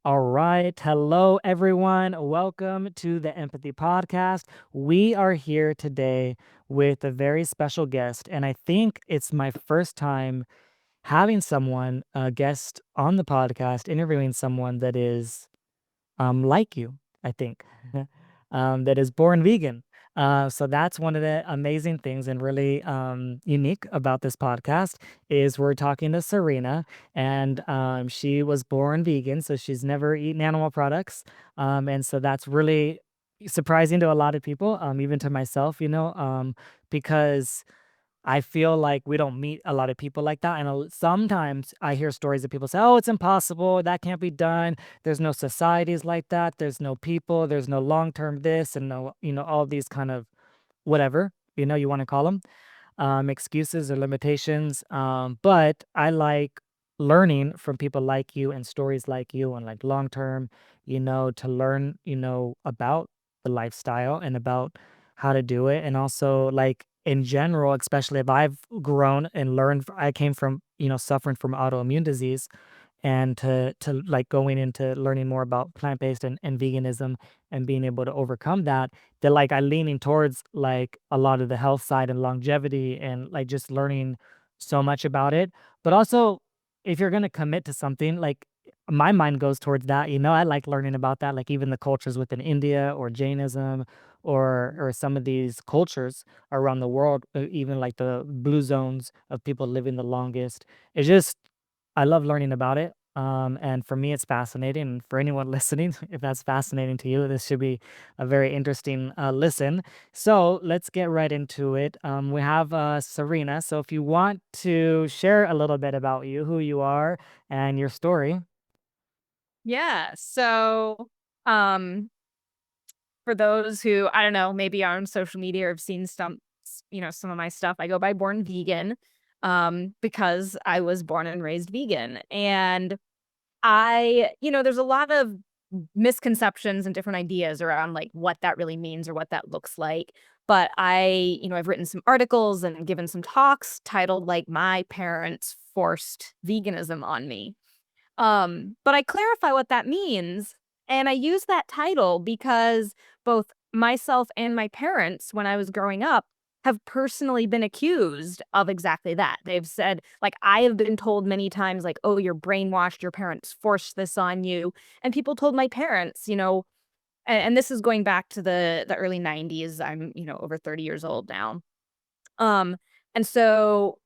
All right. Hello, everyone. Welcome to the Empathy Podcast. We are here today with a very special guest, and I think it's my first time having someone, a guest on the podcast, interviewing someone that is like you, I think, that is born vegan. So that's one of the amazing things and really unique about this podcast is we're talking to Sarina, and she was born vegan, so she's never eaten animal products, and so that's really surprising to a lot of people, even to myself, because I feel like we don't meet a lot of people like that, and sometimes I hear stories of people say, "Oh, it's impossible. That can't be done. There's no societies like that. There's no people. There's no long-term this and no, all these kind of whatever, you want to call them excuses or limitations. But I like learning from people like you and stories like you and like long term, to learn, about the lifestyle and about how to do it. And also, like in general, especially if I've grown and learned, I came from, suffering from autoimmune disease and to like going into learning more about plant-based and veganism and being able to overcome that like I leaning towards like a lot of the health side and longevity and like just learning so much about it. But also if you're going to commit to something, like my mind goes towards that, I like learning about that, like even the cultures within India or Jainism or some of these cultures around the world, even like the blue zones of people living the longest. It's just I love learning about it. And for me, it's fascinating. And for anyone listening, if that's fascinating to you, this should be a very interesting listen. So let's get right into it. We have Sarina. So if you want to share a little bit about you, who you are, and your story. Yeah. Um, for those who, I don't know, maybe are on social media or have seen some of my stuff, I go by Born Vegan, because I was born and raised vegan. And there's a lot of misconceptions and different ideas around like what that really means or what that looks like. But I've written some articles and given some talks titled like My Parents Forced Veganism on Me. But I clarify what that means, and I use that title because both myself and my parents, when I was growing up, have personally been accused of exactly that. They've said, like, I have been told many times, like, "Oh, you're brainwashed, your parents forced this on you." And people told my parents, and this is going back to the early 90s. I'm, over 30 years old now. Um, and so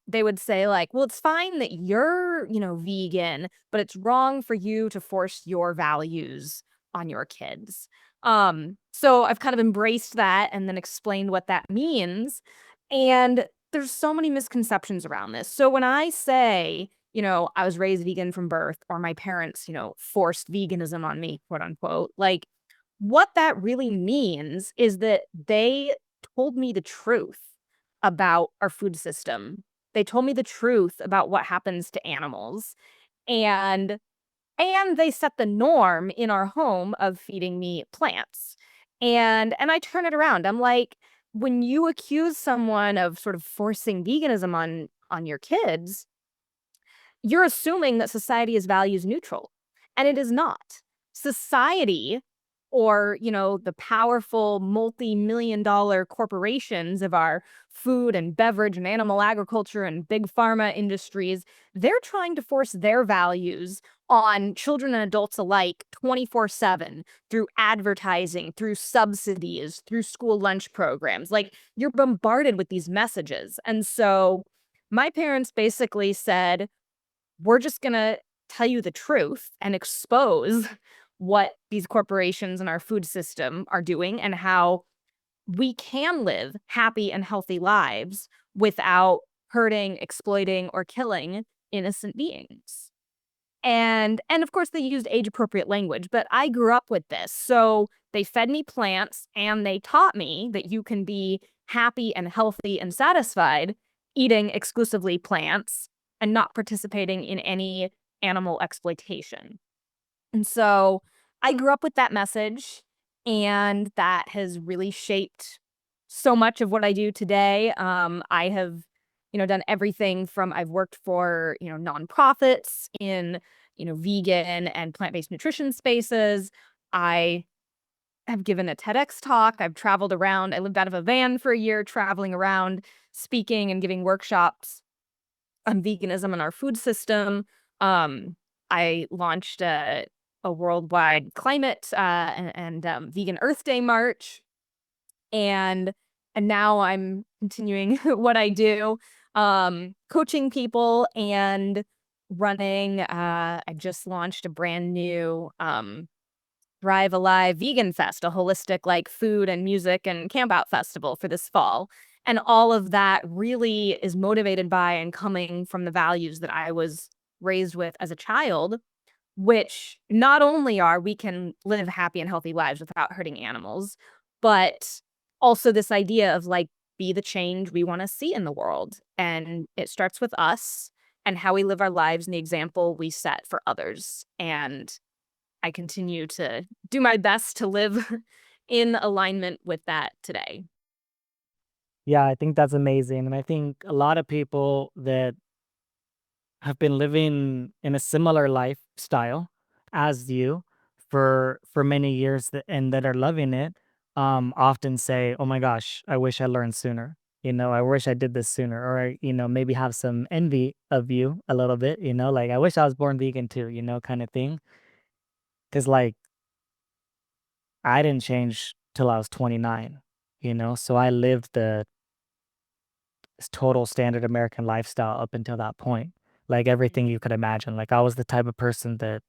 they would say like, "Well, it's fine that you're, vegan, but it's wrong for you to force your values on your kids." So I've kind of embraced that and then explained what that means. And there's so many misconceptions around this. So when I say, I was raised vegan from birth or my parents, forced veganism on me, quote unquote, like what that really means is that they told me the truth about our food system. They told me the truth about what happens to animals, and they set the norm in our home of feeding me plants. And I turn it around. I'm like, when you accuse someone of sort of forcing veganism on your kids, you're assuming that society is values neutral, and it is not. Society or, the powerful multi-million dollar corporations of our food and beverage and animal agriculture and big pharma industries, they're trying to force their values on children and adults alike 24/7 through advertising, through subsidies, through school lunch programs. Like you're bombarded with these messages. And so my parents basically said, we're just gonna tell you the truth and expose what these corporations and our food system are doing and how we can live happy and healthy lives without hurting, exploiting, or killing innocent beings. And of course they used age appropriate language, but I grew up with this. So they fed me plants and they taught me that you can be happy and healthy and satisfied eating exclusively plants and not participating in any animal exploitation. And so I grew up with that message, and that has really shaped so much of what I do today. I have, done everything from I've worked for, nonprofits in vegan and plant-based nutrition spaces. I have given a TEDx talk. I've traveled around. I lived out of a van for a year, traveling around, speaking and giving workshops on veganism and our food system. Um, I launched a worldwide climate and vegan Earth Day march, and now I'm continuing what I do, coaching people and running. I just launched a brand new Thrive Alive Vegan Fest, a holistic like food and music and camp out festival for this fall. And all of that really is motivated by and coming from the values that I was raised with as a child, which not only are we can live happy and healthy lives without hurting animals, but also this idea of like be the change we want to see in the world. And it starts with us and how we live our lives and the example we set for others. And I continue to do my best to live in alignment with that today. Yeah, I think that's amazing, and I think a lot of people that have been living in a similar lifestyle as you for many years and that are loving it, often say, "Oh my gosh, I wish I learned sooner." I wish I did this sooner, or maybe have some envy of you a little bit. Like I wish I was born vegan too. Kind of thing. Because like I didn't change till I was 29. So I lived the total standard American lifestyle up until that point. Like everything you could imagine. Like I was the type of person that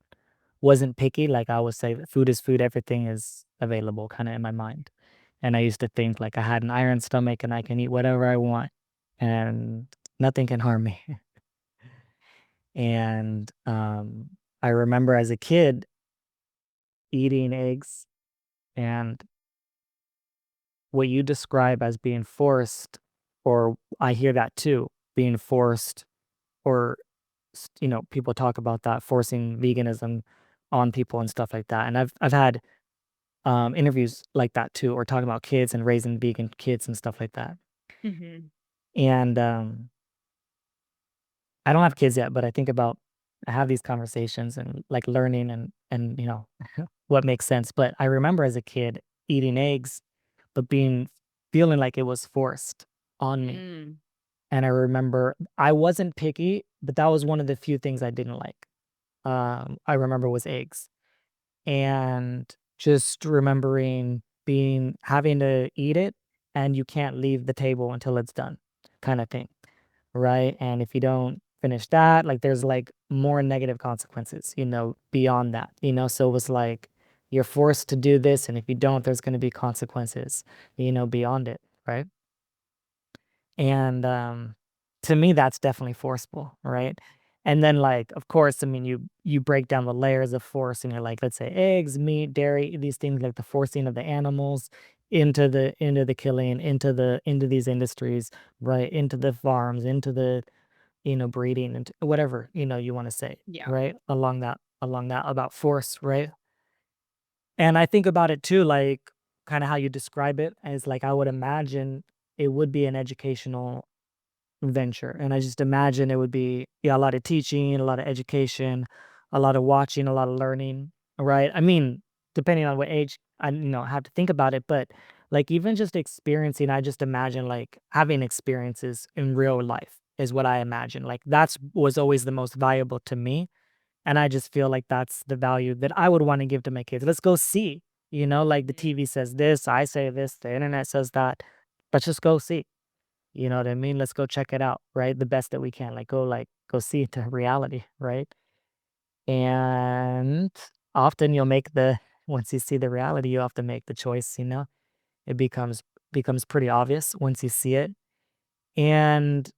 wasn't picky. Like I would say that food is food, everything is available kind of in my mind. And I used to think like I had an iron stomach and I can eat whatever I want and nothing can harm me. And I remember as a kid eating eggs and what you describe as being forced, or I hear that too, being forced, or people talk about that forcing veganism on people and stuff like that. And I've had interviews like that too, or talking about kids and raising vegan kids and stuff like that. Mhm. And I don't have kids yet, but I have these conversations and like learning and what makes sense. But I remember as a kid eating eggs, but feeling like it was forced on me. Mm. And I remember I wasn't picky, but that was one of the few things I didn't like. I remember was eggs. And just remembering having to eat it and you can't leave the table until it's done kind of thing, right? And if you don't finish that, like there's like more negative consequences, beyond that, so it was like you're forced to do this, and if you don't, there's going to be consequences, beyond it, right? And, to me, that's definitely forceful, right? And then, like, of course, I mean, you break down the layers of force, and you're like, let's say eggs, meat, dairy, these things like the forcing of the animals into the killing, into these industries, right? Into the farms, into the, breeding, and whatever, you want to say, Yeah. right? Along that about force, right? And I think about it too, like kind of how you describe it as like I would imagine it would be an educational venture. And I just imagine it would be, yeah, a lot of teaching, a lot of education, a lot of watching, a lot of learning, right? I mean, depending on what age I have to think about it, but like even just experiencing, I just imagine like having experiences in real life is what I imagine. Like that's was always the most valuable to me. And I just feel like that's the value that I would want to give to my kids. Let's go see, like the Mhm. TV says this, I say this, the internet says that. Let's just go see. You know what I mean? Let's go check it out, right? The best that we can. Go see it to reality, right? And often you'll make the once you see the reality, you have to make the choice. It becomes pretty obvious once you see it. And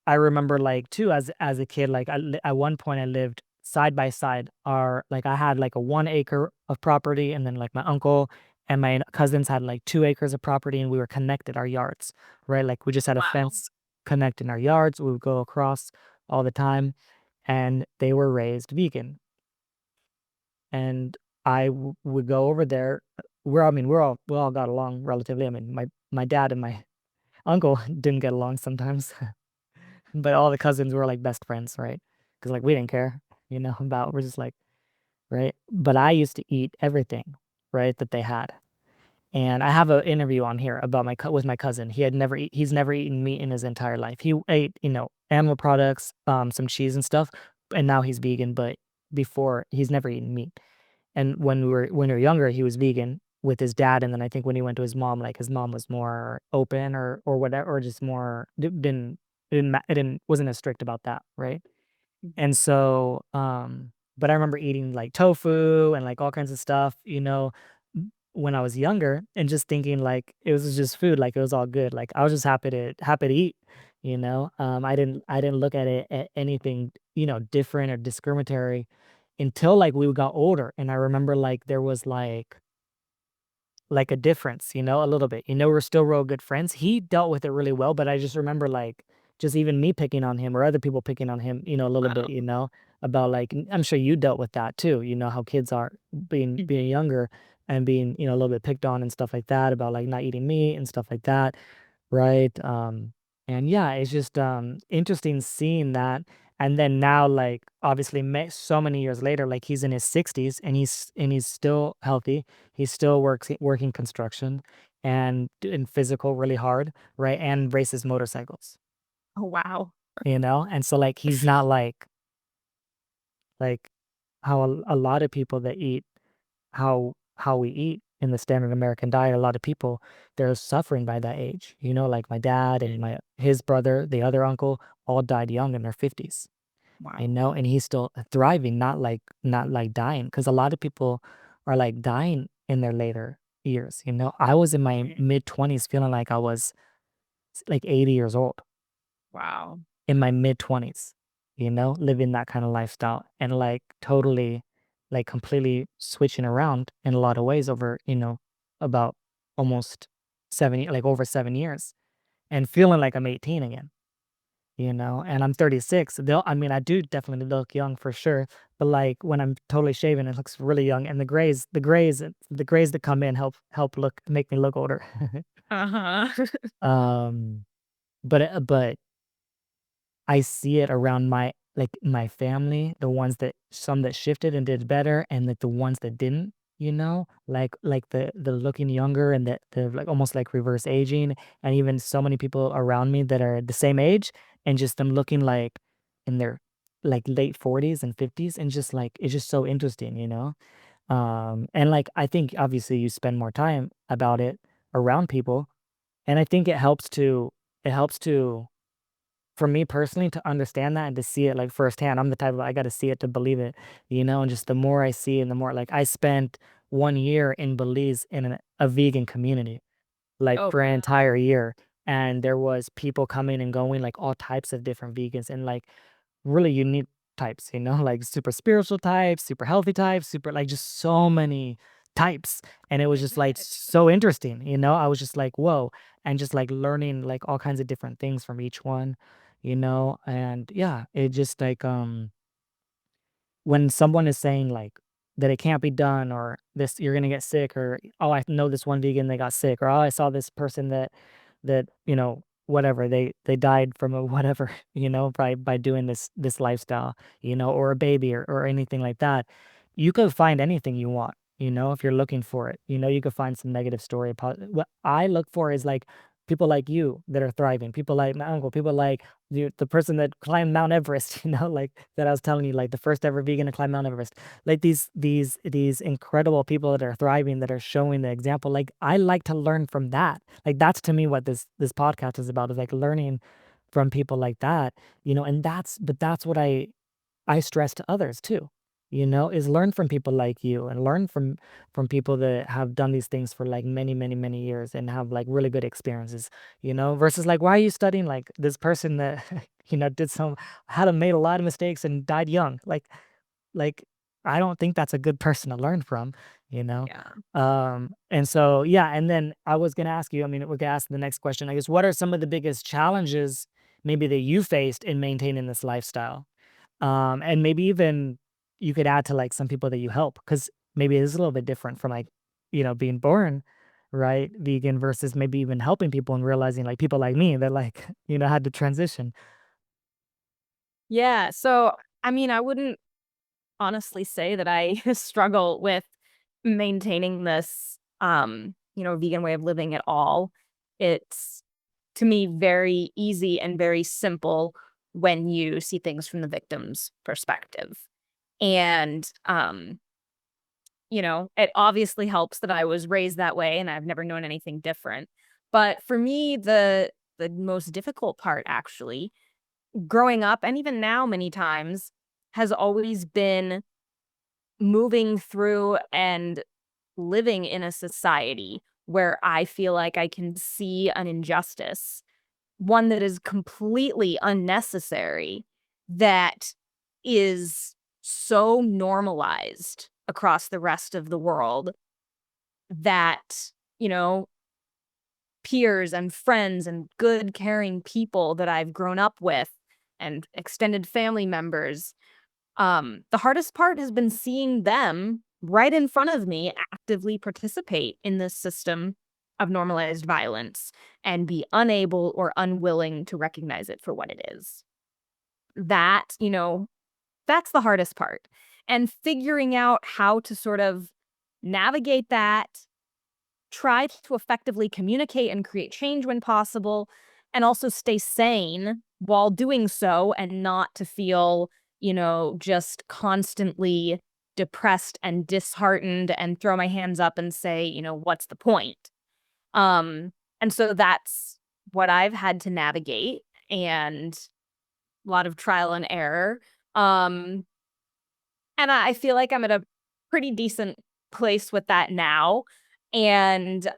I remember like too as a kid, like at one point I lived side by side. Like I had like a 1 acre of property, and then like my uncle and my cousins had like 2 acres of property, and we were connected our yards, right? Like we just had a Wow. fence connecting our yards. We would go across all the time, and they were raised vegan. And would go over there. I mean, we all got along relatively. I mean, my dad and my uncle didn't get along sometimes. But all the cousins were, like, best friends, right? Because like, we didn't care. about we're just like, right? But I used to eat everything, right, that they had. And I have an interview on here about with my cousin. He's never eaten meat in his entire life. He ate, animal products, some cheese and stuff, and now he's vegan, but before he's never eaten meat. And when we were younger, he was vegan with his dad, and then I think when he went to his mom, like his mom was more open or whatever, or just more didn't wasn't as strict about that, right? And so, but I remember eating like tofu and like all kinds of stuff, when I was younger and just thinking like it was just food, like it was all good. Like I was just happy to eat, you know. I didn't look at it at anything, different or discriminatory until like we got older. And I remember like there was like a difference, a little bit. We're still real good friends. He dealt with it really well, but I just remember like just even me picking on him or other people picking on him, a little bit, Wow. about like I'm sure you dealt with that too, how kids are being younger and being, a little bit picked on and stuff like that about like not eating meat and stuff like that. Right, and yeah, it's just, interesting seeing that, and then now, like, obviously, so many years later, like, he's in his 60s, and he's still healthy, he still working construction and doing physical really hard, right, and races motorcycles, Oh, wow. and so, like, he's not like, how a lot of people that eat how we eat in the standard American diet, a lot of people, they're suffering by that age. Like my dad and his brother, the other uncle, all died young in their 50s. Wow. And he's still thriving, not like dying. Because a lot of people are like dying in their later years. I was in my Mm. mid-20s feeling like I was like 80 years old Wow. in my mid-20s, living that kind of lifestyle and, like, totally, like, completely switching around in a lot of ways over, about almost over 7 years and feeling like I'm 18 again, and I'm 36. I mean, I do definitely look young for sure, but, like, when I'm totally shaven, it looks really young, and the grays that come in help make me look older. Uh-huh. Um, but I see it around my family, the ones that some that shifted and did better and, like, the ones that didn't, Like the looking younger and the, like, almost like reverse aging, and even so many people around me that are the same age and just them looking like in their, like, late 40s and 50s and just, like, it's just so interesting, And, like, I think obviously you spend more time about it around people, and I think it helps to for me personally to understand that and to see it like firsthand. I'm the type of I gotta see it to believe it, and just the more I see and the more like I spent 1 year in Belize in a vegan community, like Oh, for an wow. entire year. And there was people coming and going, like all types of different vegans and like really unique types, like super spiritual types, super healthy types, super like just so many types. And it was I just like bet. so interesting, I was just like, whoa, and just like learning like all kinds of different things from each one, and yeah, it just like when someone is saying, like, that it can't be done or this you're gonna get sick or, "Oh, I know this one vegan that got sick," or, "Oh, I saw this person that, whatever, they died from a whatever, by doing this lifestyle," or a baby or anything like that. You could find anything you want, if you're looking for it. You could find some negative story. What I look for is, like, people like you that are thriving, people like my uncle, people like the person that climbed Mount Everest, like that I was telling you, like the first ever vegan to climb Mount Everest. Like these incredible people that are thriving, that are showing the example. Like I like to learn from that. Like that's to me what this podcast is about, is like learning from people like that, and that's what I stress to others too, is learn from people like you and learn from people that have done these things for like many, many, many years and have like really good experiences, versus like, why are you studying like this person that, made a lot of mistakes and died young? Like I don't think that's a good person to learn from, you know? Yeah. And so, yeah. And then I was going to ask you, I mean, we're going to ask the next question, I guess, what are some of the biggest challenges maybe that you faced in maintaining this lifestyle? And maybe even you could add to like some people that you help, because maybe it is a little bit different from like, being born, right, vegan versus maybe even helping people and realizing like people like me that like, had to transition. Yeah, so, I mean, I wouldn't honestly say that I struggle with maintaining this, vegan way of living at all. It's, to me, very easy and very simple when you see things from the victim's perspective. And, it obviously helps that I was raised that way and I've never known anything different. But for me, the most difficult part actually, growing up and even now many times, has always been moving through and living in a society where I feel like I can see an injustice, one that is completely unnecessary, that is so normalized across the rest of the world that, you know, peers and friends and good, caring people that I've grown up with and extended family members, the hardest part has been seeing them right in front of me actively participate in this system of normalized violence and be unable or unwilling to recognize it for what it is. That, that's the hardest part. And figuring out how to sort of navigate that, try to effectively communicate and create change when possible, and also stay sane while doing so and not to feel, just constantly depressed and disheartened and throw my hands up and say, what's the point? And so that's what I've had to navigate, and a lot of trial and error. Um, and I feel like I'm at a pretty decent place with that now. And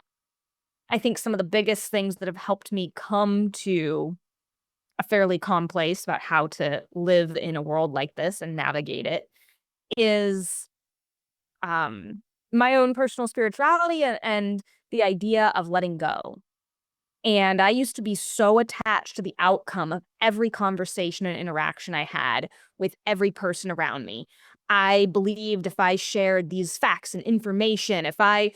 I think some of the biggest things that have helped me come to a fairly calm place about how to live in a world like this and navigate it is, um, my own personal spirituality and the idea of letting go. And I used to be so attached to the outcome of every conversation and interaction I had with every person around me. I believed if I shared these facts and information, if I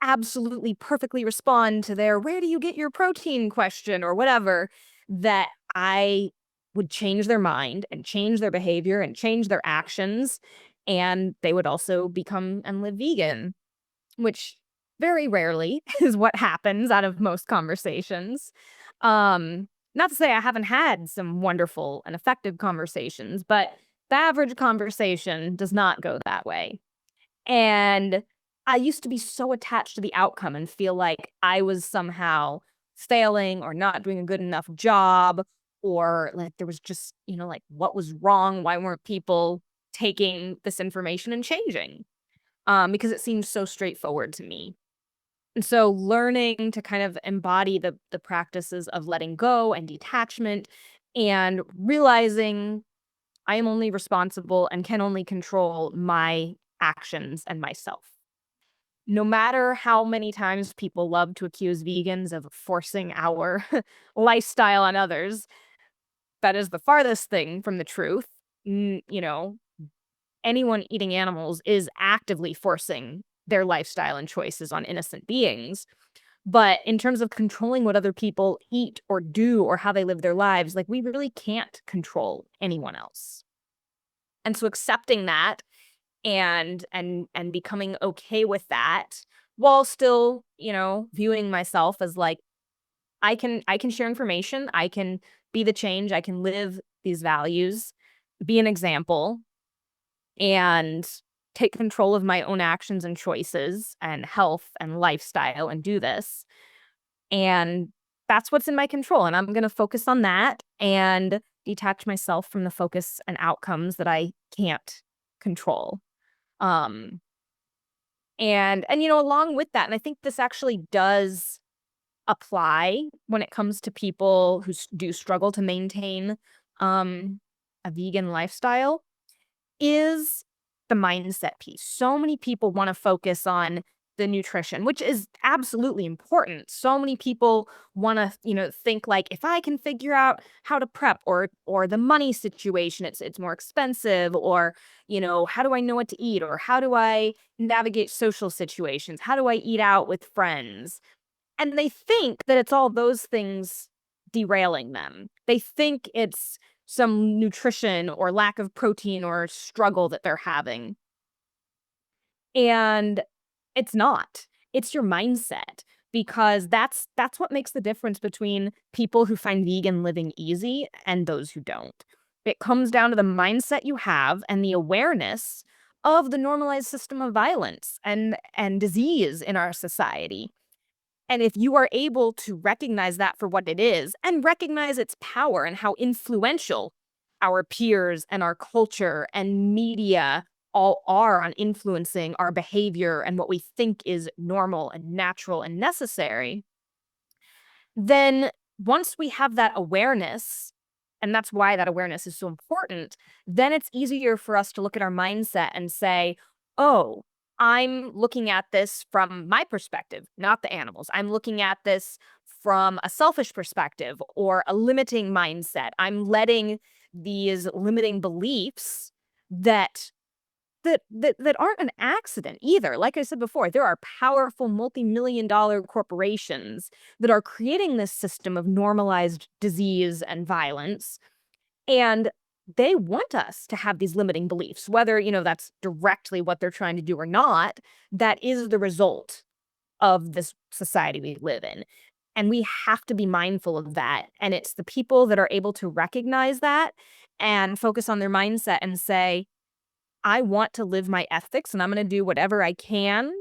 absolutely perfectly respond to their "Where do you get your protein?" question or whatever, that I would change their mind and change their behavior and change their actions, and they would also become and live vegan, which very rarely is what happens out of most conversations. Not to say I haven't had some wonderful and effective conversations, but the average conversation does not go that way. And I used to be so attached to the outcome and feel like I was somehow failing or not doing a good enough job, or like there was just, like what was wrong? Why weren't people taking this information and changing? Because it seemed so straightforward to me. And so learning to kind of embody the practices of letting go and detachment and realizing I am only responsible and can only control my actions and myself. No matter how many times people love to accuse vegans of forcing our lifestyle on others, that is the farthest thing from the truth. Anyone eating animals is actively forcing their lifestyle and choices on innocent beings. But in terms of controlling what other people eat or do or how they live their lives, like we really can't control anyone else. And so accepting that and becoming okay with that while still, viewing myself as like I can share information, I can be the change, I can live these values, be an example, and take control of my own actions and choices and health and lifestyle and do this. And that's what's in my control, and I'm gonna focus on that and detach myself from the focus and outcomes that I can't control. Um, along with that, and I think this actually does apply when it comes to people who do struggle to maintain, um, a vegan lifestyle, is the mindset piece. So many people wanna focus on the nutrition, which is absolutely important. So many people wanna, think like, "If I can figure out how to prep or the money situation, it's more expensive," or, "How do I know what to eat?" or "How do I navigate social situations? How do I eat out with friends?" And they think that it's all those things derailing them. They think it's some nutrition or lack of protein or struggle that they're having. And it's not. It's your mindset because that's what makes the difference between people who find vegan living easy and those who don't. It comes down to the mindset you have and the awareness of the normalized system of violence and disease in our society. And if you are able to recognize that for what it is and recognize its power and how influential our peers and our culture and media all are on influencing our behavior and what we think is normal and natural and necessary, then once we have that awareness, and that's why that awareness is so important, then it's easier for us to look at our mindset and say, oh, I'm looking at this from my perspective, not the animals. I'm looking at this from a selfish perspective or a limiting mindset. I'm letting these limiting beliefs that that aren't an accident either. Like I said before, there are powerful multi-million-dollar corporations that are creating this system of normalized disease and violence, and they want us to have these limiting beliefs, whether, that's directly what they're trying to do or not. That is the result of this society we live in, and we have to be mindful of that, and it's the people that are able to recognize that and focus on their mindset and say, I want to live my ethics and I'm going to do whatever I can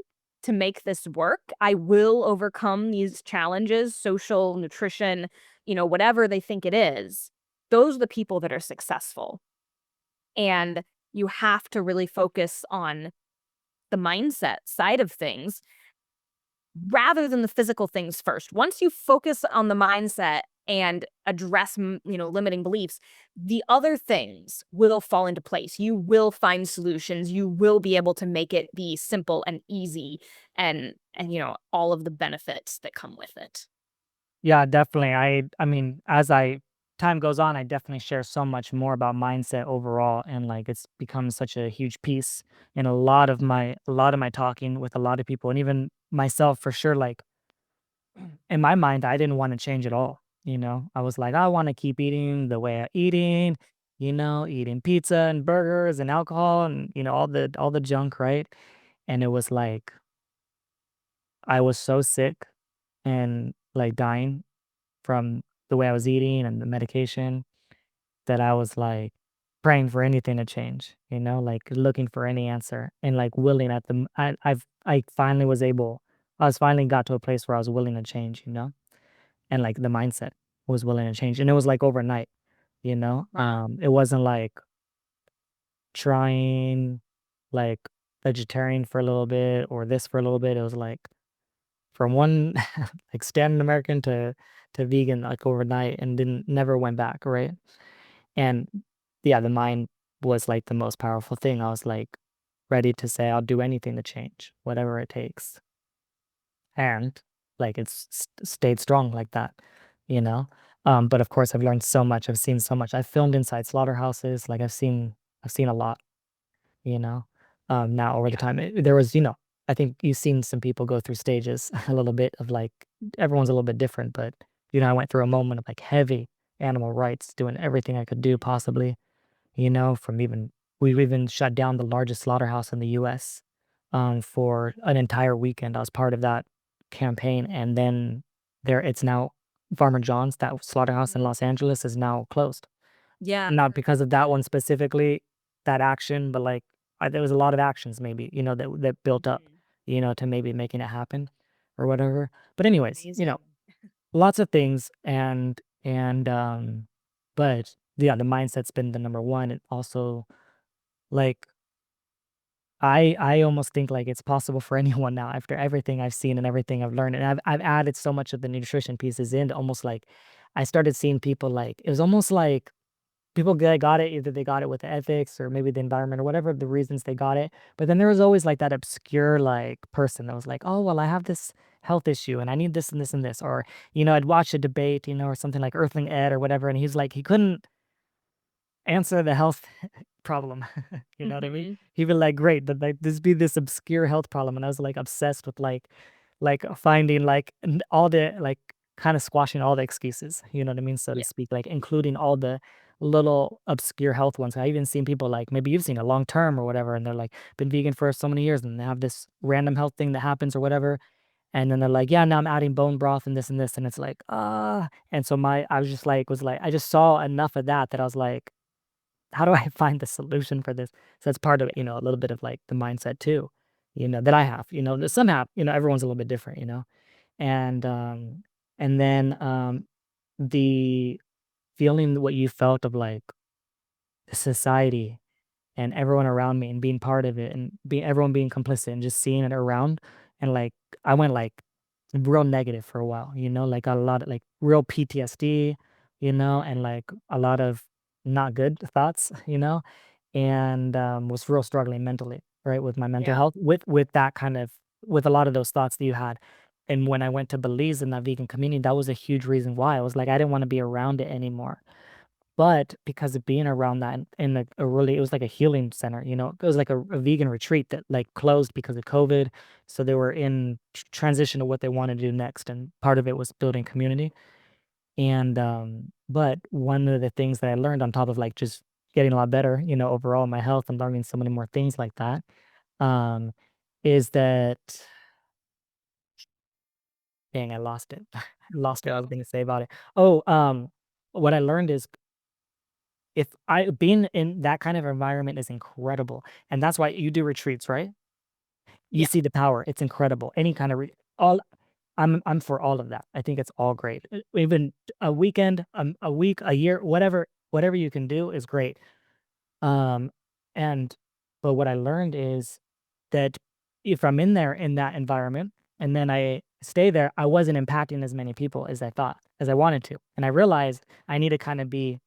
to make this work. I will overcome these challenges, social, nutrition, whatever they think it is. Those are the people that are successful. And you have to really focus on the mindset side of things rather than the physical things first. Once you focus on the mindset and address, limiting beliefs, the other things will fall into place. You will find solutions. You will be able to make it be simple and easy and all of the benefits that come with it. Yeah, definitely. I mean, as I time goes on, I definitely share so much more about mindset overall, and like it's become such a huge piece in a lot of my talking with a lot of people and even myself for sure. Like in my mind, I didn't want to change at all. I was like, I want to keep eating the way I'm eating, eating pizza and burgers and alcohol and all the junk, right? And it was like I was so sick and like dying from the way I was eating and the medication that I was like praying for anything to change, like looking for any answer and like willing at the I finally was able I was finally got to a place where I was willing to change, and like the mindset was willing to change. And it was like overnight, Wow. it wasn't like trying like vegetarian for a little bit or this for a little bit. It was like from one like standard American to vegan like overnight and didn't never went back, right? And yeah, the mind was like the most powerful thing. I was like ready to say I'll do anything to change, whatever it takes. And like it's stayed strong like that, you know. But of course, I've learned so much. I've seen so much. I've filmed inside slaughterhouses. Like I've seen a lot, you know. Now over the Yeah. time, there was, I think you've seen some people go through stages a little bit of like everyone's a little bit different, but I went through a moment of like heavy animal rights, doing everything I could do possibly, from even we've even shut down the largest slaughterhouse in the US for an entire weekend. I was part of that campaign. And then it's now Farmer John's, that slaughterhouse in Mhm. Los Angeles is now closed. Yeah, I Not heard because about of that that. one specifically, that action, but like there was a lot of actions maybe, that built up, Mhm. to maybe making it happen or whatever. But anyways, Amazing. lots of things but yeah, the mindset's been the number one. It also like I almost think like it's possible for anyone now after everything I've seen and everything I've learned. And I've added so much of the nutrition pieces in almost like I started seeing people like it was almost like people got it, either they got it with the ethics or maybe the environment or whatever the reasons they got it. But then there was always like that obscure like person that was like, oh well, I have this health issue and I need this and this and this. Or, I'd watch a debate, or something like Earthling Ed or whatever, and he's like he couldn't answer the health problem. You know what I mean? Mhm. He'd be like, great, that like this be this obscure health problem. And I was like obsessed with like finding like all the like kind of squashing all the excuses, you know what I mean? So to Yeah. speak, like including all the little obscure health ones. I even seen people like maybe you've seen a long term or whatever, and they're like been vegan for so many years, and they have this random health thing that happens or whatever, and then they're like, yeah, now I'm adding bone broth and this, and it's like, and so I was just like, I just saw enough of that that I was like, how do I find the solution for this? So that's part of, a little bit of like the mindset too, that I have, that some have, everyone's a little bit different, and the feeling what you felt of like the society and everyone around me and being part of it and being everyone being complicit and just seeing it around and like I went like real negative for a while, like a lot of like real PTSD, and like a lot of not good thoughts, and was real struggling mentally, right, with my mental Yeah. health with that kind of with a lot of those thoughts that you had. And when I went to Belize in that vegan community, that was a huge reason why I was like, I didn't want to be around it anymore. But because of being around that in a really it was like a healing center, it was like a vegan retreat that, like, closed because of COVID, so they were in transition to what they wanted to do next, and part of it was building community, and, but one of the things that I learned on top of, like, just getting a lot better, overall in my health and learning so many more things like that, um, is that dang, I lost it. I lost what I was Go. gonna say about it. Oh, what I learned is if I being in that kind of environment is incredible, and that's why you do retreats, right? You Yeah. see the power, it's incredible. Any kind of all I'm for all of that. I think it's all great. Even a weekend, a week, a year, whatever you can do is great. Um, and but what I learned is that if I'm in there in that environment and then I stay there, I wasn't impacting as many people as I thought, as I wanted to. And I realized I need to kind of be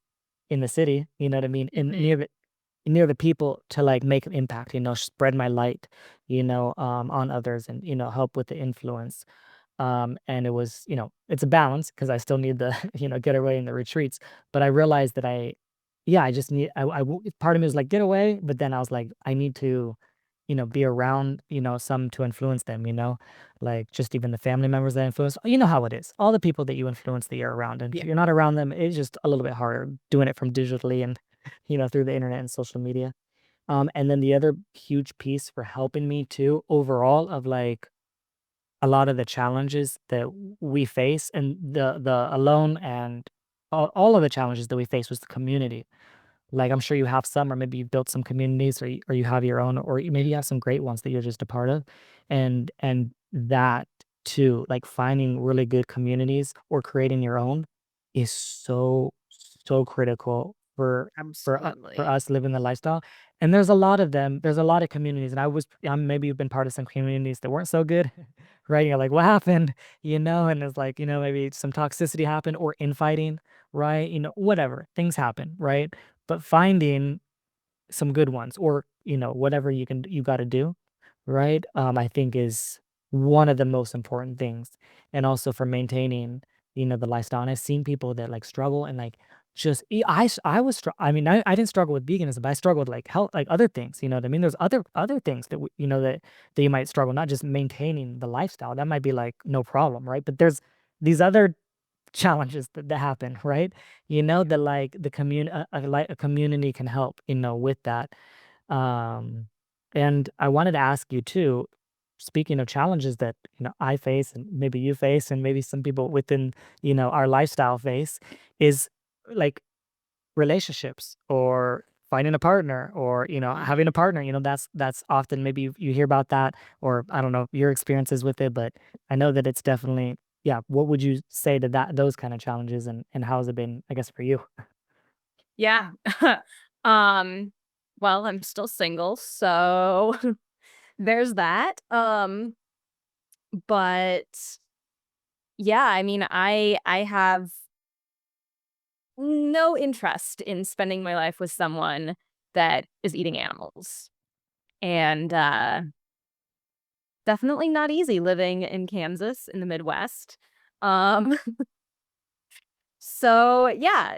in the city, you know what I mean? In Mhm. near the people to like make an impact, spread my light, on others and, help with the influence. And it was, it's a balance because I still need the, get away in the retreats. But I realized that yeah, I just need, part of me was like, get away. But then I was like, I need to, be around, some to influence them, like just even the family members that influence, you know how it is. All the people that you influence that you're around. And if Yeah. you're not around them, it's just a little bit harder doing it from digitally and, through the internet and social media. And then the other huge piece for helping me too, overall, of like, a lot of the challenges that we face and the alone and all of the challenges that we face was the community. Like, I'm sure you have some, or maybe you've built some communities, or you have your own, or maybe you have some great ones that you're just a part of, and that too, like finding really good communities or creating your own is so critical for Absolutely. us living the lifestyle. And there's a lot of them. There's a lot of communities, and maybe you've been part of some communities that weren't so good, right? You're like, what happened, And it's like, maybe some toxicity happened or infighting, right? Whatever things happen, right? But finding some good ones or, whatever you gotta do, right? I think is one of the most important things. And also for maintaining, the lifestyle. And I've seen people that like struggle and like just I was I mean, I didn't struggle with veganism, but I struggled like health, like other things, you know what I mean? There's other things that that you might struggle, not just maintaining the lifestyle. That might be like no problem, right? But there's these other challenges that happen, right? Yeah. That like a community can help, with that. Um, and I wanted to ask you too, speaking of challenges that, I face and maybe you face and maybe some people within, our lifestyle face is like relationships or finding a partner or, having a Mhm. partner, that's often maybe you hear about that or I don't know your experiences with it, but I know that it's definitely, yeah. What would you say to those kind of challenges and how has it been, I guess, for you? Yeah. Um, well, I'm still single, so there's that. But yeah, I mean, I have no interest in spending my life with someone that is eating animals. And definitely not easy living in Kansas in the Midwest. Um, so yeah,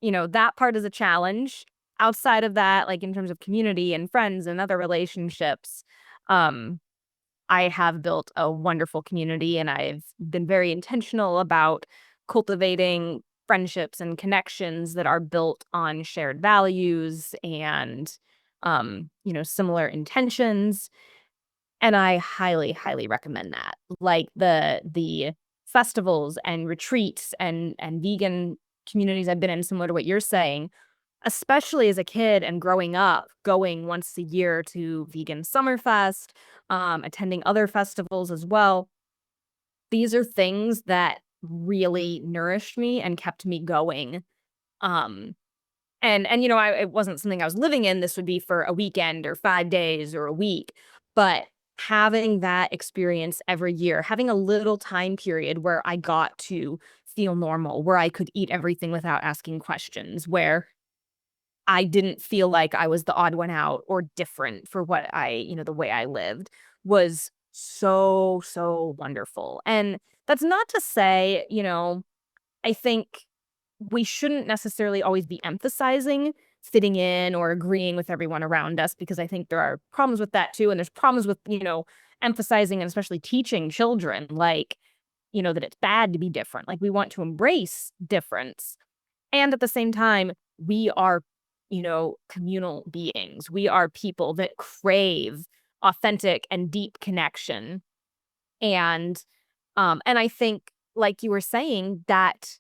that part is a challenge. Outside of that, like in terms of community and friends and other relationships, um, I have built a wonderful community and I've been very intentional about cultivating friendships and connections that are built on shared values and similar intentions. And I highly, highly recommend that. Like the festivals and retreats and vegan communities I've been in, similar to what you're saying, especially as a kid and growing up, going once a year to Vegan Summerfest, attending other festivals as well. These are things that really nourished me and kept me going. Um, it wasn't something I was living in. This would be for a weekend or 5 days or a week. But having that experience every year, having a little time period where I got to feel normal, where I could eat everything without asking questions, where I didn't feel like I was the odd one out or different for what the way I lived was so, so wonderful. And that's not to say, I think we shouldn't necessarily always be emphasizing fitting in or agreeing with everyone around us because I think there are problems with that too. And there's problems with, emphasizing and especially teaching children, like, that it's bad to be different. Like we want to embrace difference. And at the same time, we are, communal beings. We are people that crave authentic and deep connection. And I think, like you were saying, that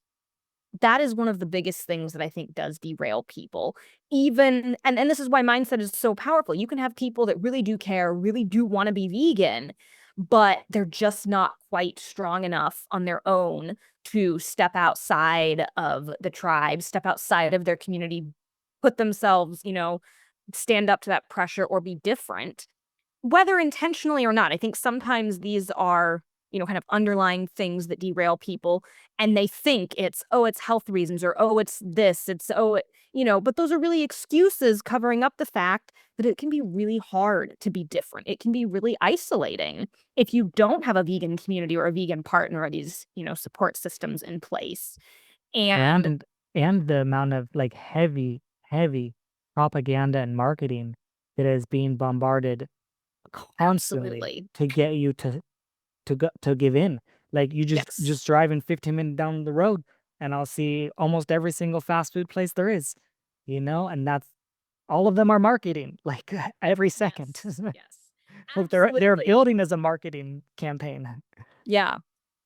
is one of the biggest things that I think does derail people. Even and this is why mindset is so powerful. You can have people that really do care, really do wanna be vegan, but they're just not quite strong enough on their own to step outside of the tribe, step outside of their community, put themselves, stand up to that pressure or be different. Whether intentionally or not, I think sometimes these are, kind of underlying things that derail people, and they think it's, "Oh, it's health reasons," or, "Oh, it's this, it's oh, it," but those are really excuses covering up the fact that it can be really hard to be different. It can be really isolating if you don't have a vegan community or a vegan partner or these, support systems in place. And And the amount of, like, heavy, heavy propaganda and marketing that is being bombarded constantly absolutely. to get you to give in. Like, you Yes. just driving 15 minutes down the road, and I'll see almost every single fast food place there is, and that's all of them are marketing, like, every second. Yes. Yes. Like, they're Absolutely. building as a marketing campaign. Yeah.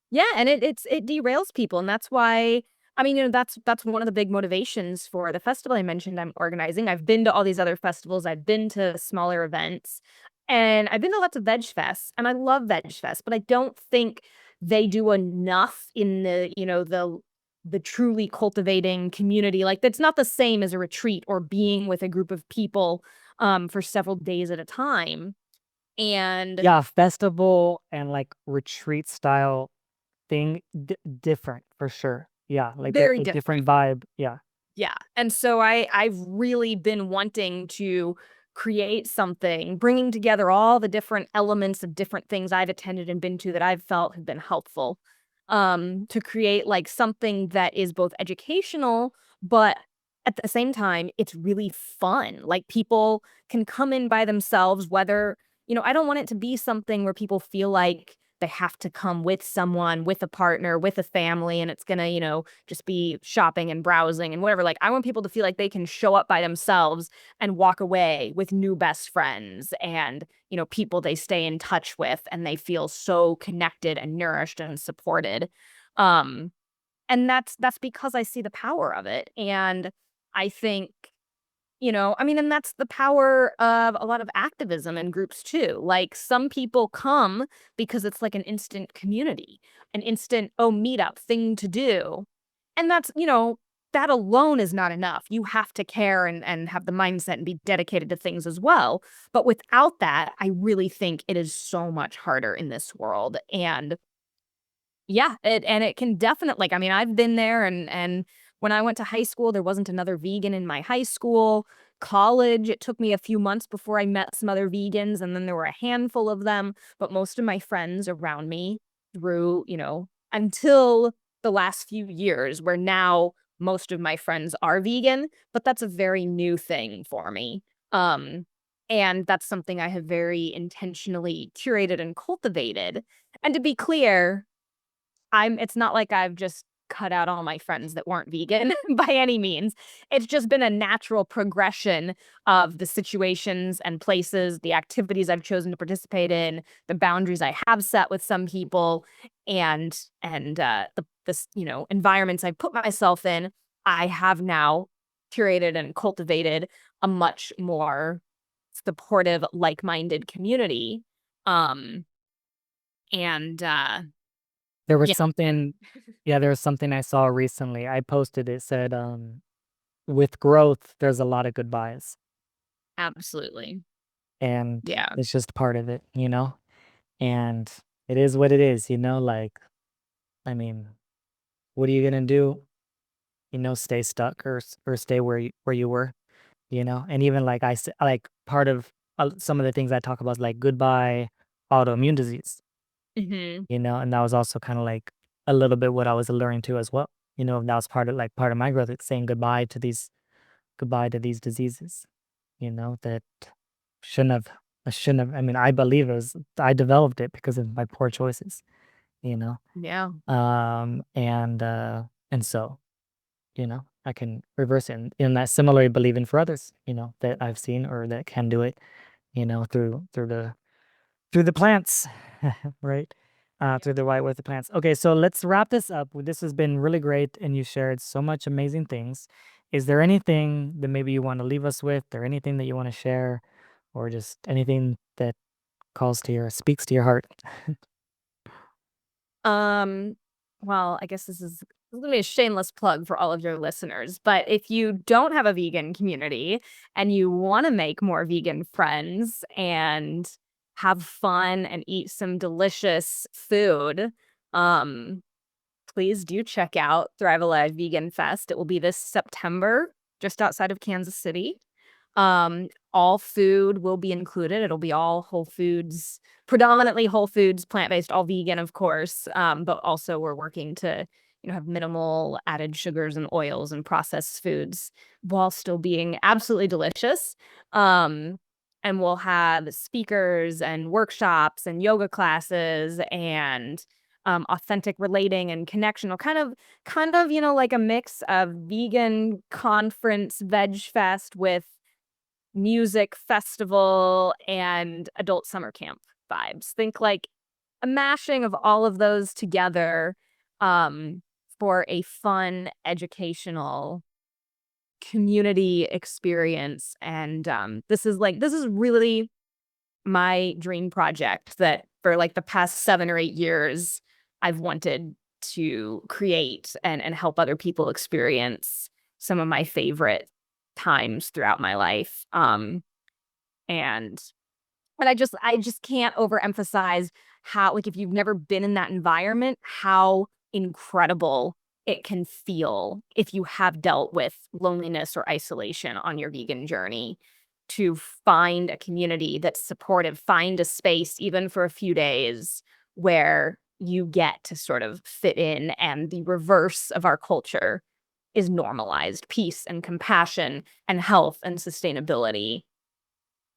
Yeah, and it derails people, and that's why that's one of the big motivations for the festival I mentioned I'm organizing. I've been to all these other festivals, I've been to smaller events, and I've been to lots of veg fests, and I love veg fests, but I don't think they do enough in the truly cultivating community. Like, that's not the same as a retreat or being with a group of people, for several days at a time, and Yeah, festival and, like, retreat style thing, different for sure. Yeah, like, very a different. different vibe, yeah. Yeah, and so I've really been wanting to create something, bringing together all the different elements of different things I've attended and been to that I've felt have been helpful, to create, like, something that is both educational, but at the same time, it's really fun. Like, people can come in by themselves, whether I don't want it to be something where people feel like they have to come with someone, with a partner, with a family, and it's gonna, just be shopping and browsing and whatever. Like, I want people to feel like they can show up by themselves and walk away with new best friends and, people they stay in touch with and they feel so connected and nourished and supported. Um, and that's because I see the power of it. And I think and that's the power of a lot of activism and groups too. Like, some people come because it's like an instant community, an instant, oh, meetup thing to do. And that alone is not enough. You have to care and have the mindset and be dedicated to things as well. But without that, I really think it is so much harder in this world. And yeah, it can definitely, like, I've been there, and when I went to high school, there wasn't another vegan in my high school. College, it took me a few months before I met some other vegans, and then there were a handful of them, but most of my friends around me through, until the last few years, where now most of my friends are vegan, but that's a very new thing for me. Um, and that's something I have very intentionally curated and cultivated. And to be clear, it's not like I've just cut out all my friends that weren't vegan by any means. It's just been a natural progression of the situations and places, the activities I've chosen to participate in, the boundaries I have set with some people, and the environments I put myself in. I have now curated and cultivated a much more supportive, like-minded community. Um, and There was yeah, and something yeah, there was something I saw recently. I posted it said, "With growth, there's a lot of goodbyes." absolutely. And Yeah. it's just part of it, you know? And it is what it is, you know? Like, I mean, what are you gonna do? You know, stay stuck or stay where you were, you know? And even like like part of some of the things I talk about is like goodbye autoimmune disease, Mhm. you know? And that was also kind of like a little bit what I was alluring to as well. You know, that was part of my growth, like saying goodbye to these diseases, you know, that shouldn't have I mean, I believe I developed it because of my poor choices, you know? Yeah. And so, you know, I can reverse it and that similarly believing for others, you know, that I've seen or that can do it, you know, through the plants, right? Yeah. Through the right with the plants. Okay, so let's wrap this up. This has been really great, and you shared so much amazing things. Is there anything that maybe you want to leave us with, or anything that you want to share, or just anything that speaks to your heart? Um, well, I guess this is gonna be a shameless plug for all of your listeners, but if you don't have a vegan community and you wanna make more vegan friends and have fun and eat some delicious food, um, please do check out Thrive Alive Vegan Fest. It will be this September, just outside of Kansas City. All food will be included. It'll be all whole foods, predominantly whole foods, plant-based, all vegan, of course. But also we're working to, have minimal added sugars and oils and processed foods while still being absolutely delicious. Um, and we'll have speakers and workshops and yoga classes and authentic relating and connection. Kind of, like a mix of vegan conference veg fest with music festival and adult summer camp vibes. Think like a mashing of all of those together um, for a fun, educational community experience. And this is really my dream project that for like the past 7 or 8 years I've wanted to create and help other people experience some of my favorite times throughout my life. And but I just can't overemphasize how like, if you've never been in that environment, how incredible it can feel if you have dealt with loneliness or isolation on your vegan journey, to find a community that's supportive, find a space even for a few days where you get to sort of fit in and the reverse of our culture is normalized. Peace and compassion and health and sustainability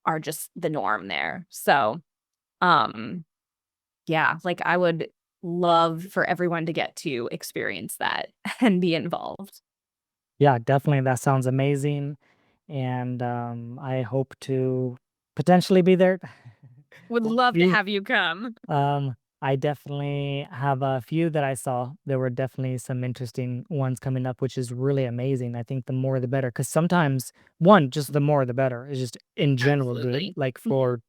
are just the norm there. So, um, yeah, like I would love for everyone to get to experience that and be involved. Yeah, definitely. That sounds amazing. And I hope to potentially be there. Would Well, love to few, have you come. I definitely have a few that I saw. There were definitely some interesting ones coming up, which is really amazing. I think the more the better. Because sometimes, one, just the more the better is just in general good, Absolutely. like Mhm. for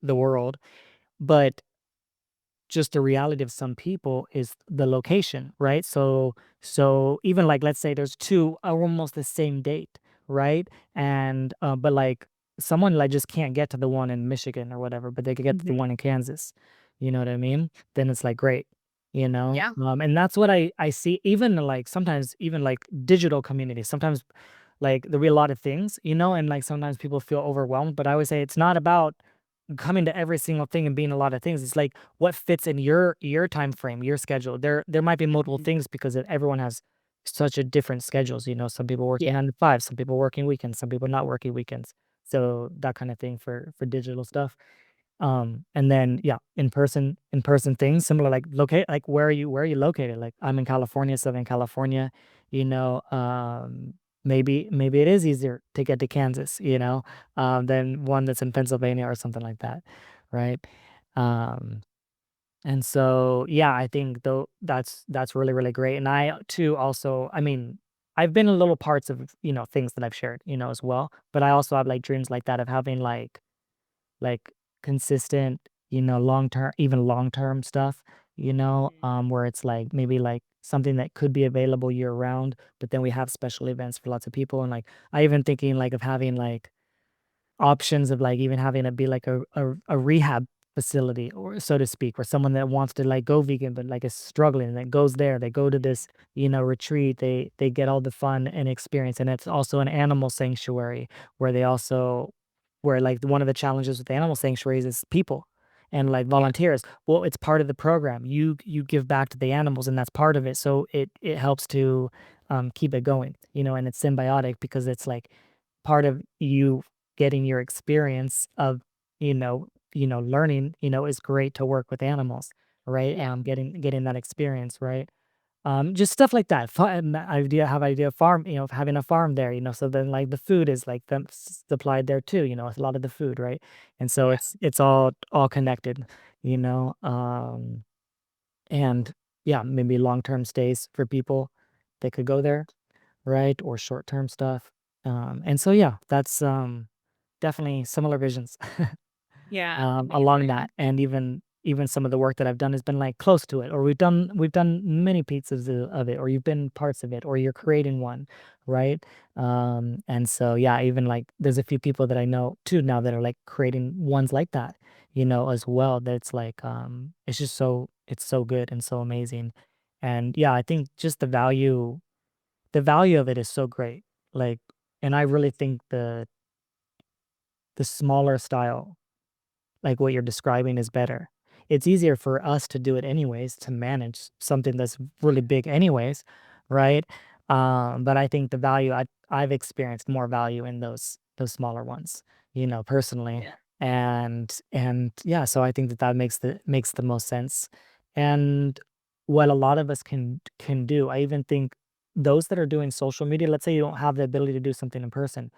the world. But just the reality of some people is the location, right? So even like let's say there's two are almost the same date, right? And but like someone like just can't get to the one in Michigan or whatever, but they could get to the Mhm. one in Kansas. You know what I mean? Then it's like great, you know? Yeah. And that's what I see even like sometimes even like digital communities. Sometimes like there'll be a lot of things, you know, and like sometimes people feel overwhelmed, but I always say it's not about coming to every single thing and being a lot of things. It's like what fits in your time frame, your schedule. There might be multiple Mhm. things because everyone has such a different schedules. You know, some people working Yeah. 9 to 5, some people working weekends, some people not working weekends. So that kind of thing for digital stuff. And then yeah, in person things similar, like locate, like where are you located? Like I'm in California, Southern California, you know, maybe it is easier to get to Kansas, than one that's in Pennsylvania or something like that, right? Um, and so yeah, I think though that's really, really great. And I too also, I mean, I've been in little parts of, things that I've shared, as well. But I also have like dreams like that of having like consistent, long-term stuff, Mhm. where it's like maybe like something that could be available year round, but then we have special events for lots of people. And like I even thinking like of having like options of, like, even having it be like a rehab facility, or so to speak, where someone that wants to, like, go vegan, but, like, is struggling, that goes there, they go to this, retreat, they get all the fun and experience, and it's also an animal sanctuary where they also where, like, one of the challenges with animal sanctuaries is people and, like, Yeah. volunteers. Well, it's part of the program. You give back to the animals, and that's part of it, so it helps to, keep it going, and it's symbiotic because it's, like, part of you getting your experience of, learning, is great to work with animals, right? Yeah. Getting that experience, right? Just stuff like that. Idea of farm, of having a farm there, so then like the food is like them supplied there too, it's a lot of the food, right? And so Yeah. it's all connected, you know. And yeah, maybe long-term stays for people that could go there, right? Or short-term stuff. And so yeah, that's definitely similar visions Yeah. along Amazing. that. And even some of the work that I've done has been like close to it, or we've done many pizzas of it, or you've been parts of it, or you're creating one, right? And so yeah, even like there's a few people that I know too now that are like creating ones like that, as well. That's like it's so good and so amazing. And yeah, I think just the value of it is so great. Like, and I really think the smaller style, like what you're describing, is better. It's easier for us to do it anyways, to manage something that's really big anyways, right? But I think the value I've experienced more value in those smaller ones, personally. Yeah. And yeah, so I think that makes the most sense. And what a lot of us can do, I even think those that are doing social media, let's say you don't have the ability to do something in person,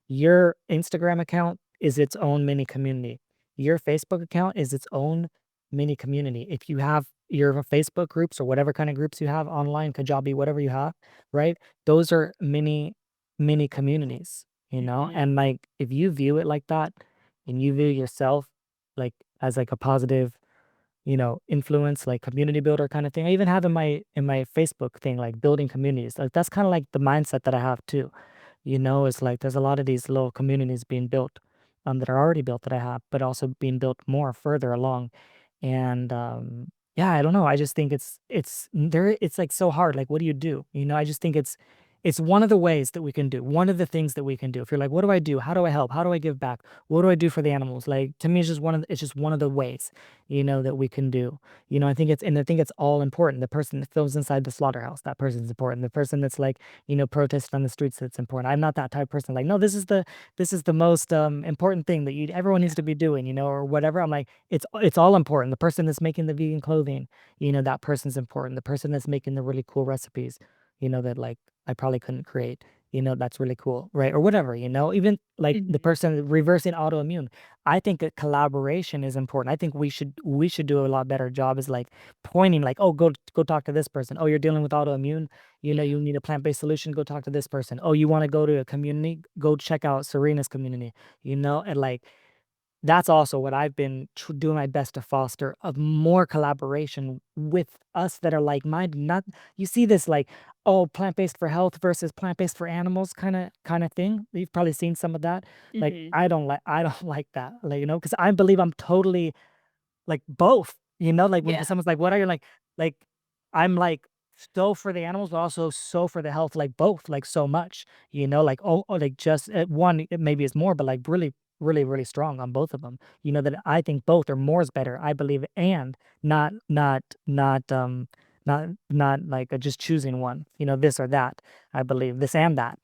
your Instagram account is its own mini community. Your Facebook account is its own mini community. If you have your Facebook groups or whatever kind of groups you have online, Kajabi, whatever you have, right? Those are mini communities, Mhm. And like if you view it like that and you view yourself like as like a positive, influence, like community builder kind of thing. I even have in my Facebook thing, like building communities. Like that's kind of like the mindset that I have too. It's like there's a lot of these little communities being built, that are already built that I have, but also being built more further along. And yeah, I don't know. I just think it's like so hard. Like, what do you do? I just think it's one of the ways that we can do. One of the things that we can do. If you're like, what do I do? How do I help? How do I give back? What do I do for the animals? Like to me, it's just one of the ways, that we can do. I think it's all important. The person that fills inside the slaughterhouse, that person's important. The person that's like, protest on the streets, that's important. I'm not that type of person. Like, no, this is the most important thing that everyone needs Yeah. to be doing, or whatever. I'm like, it's all important. The person that's making the vegan clothing, that person's important. The person that's making the really cool recipes, that like I probably couldn't create. That's really cool, right? Or whatever, even like the Mhm. person reversing autoimmune. I think that collaboration is important. I think we should do a lot better job is like pointing like, oh, go talk to this person. Oh, you're dealing with autoimmune, Yeah. you need a plant-based solution, go talk to this person. Oh, you want to go to a community, go check out Sarina's community, and like that's also what I've been doing my best to foster, of more collaboration with us that are like-minded. Not, you see this like, oh, plant-based for health versus plant-based for animals kind of thing. You've probably seen some of that. Like Mhm. I don't like that. Like, because I believe I'm totally like both, like when Yeah. someone's like, "What are you?" Like I'm like so for the animals, but also so for the health, like both, like so much, like like just one, it maybe is more, but like really, really, really strong on both of them. That I think both or more is better. I believe, and not like just choosing one, this or that. I believe this and that.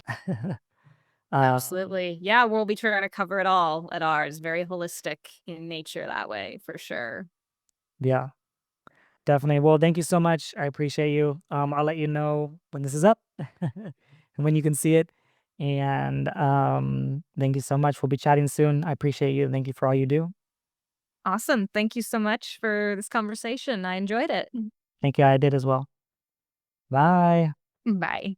Absolutely. Yeah, we'll be trying to cover it all at ours. Very holistic in nature that way, for sure. Yeah, definitely. Well, thank you so much. I appreciate you. I'll let you know when this is up and when you can see it. And thank you so much. We'll be chatting soon. I appreciate you. Thank you for all you do. Awesome. Thank you so much for this conversation. I enjoyed it. Thank you. I did as well. Bye. Bye.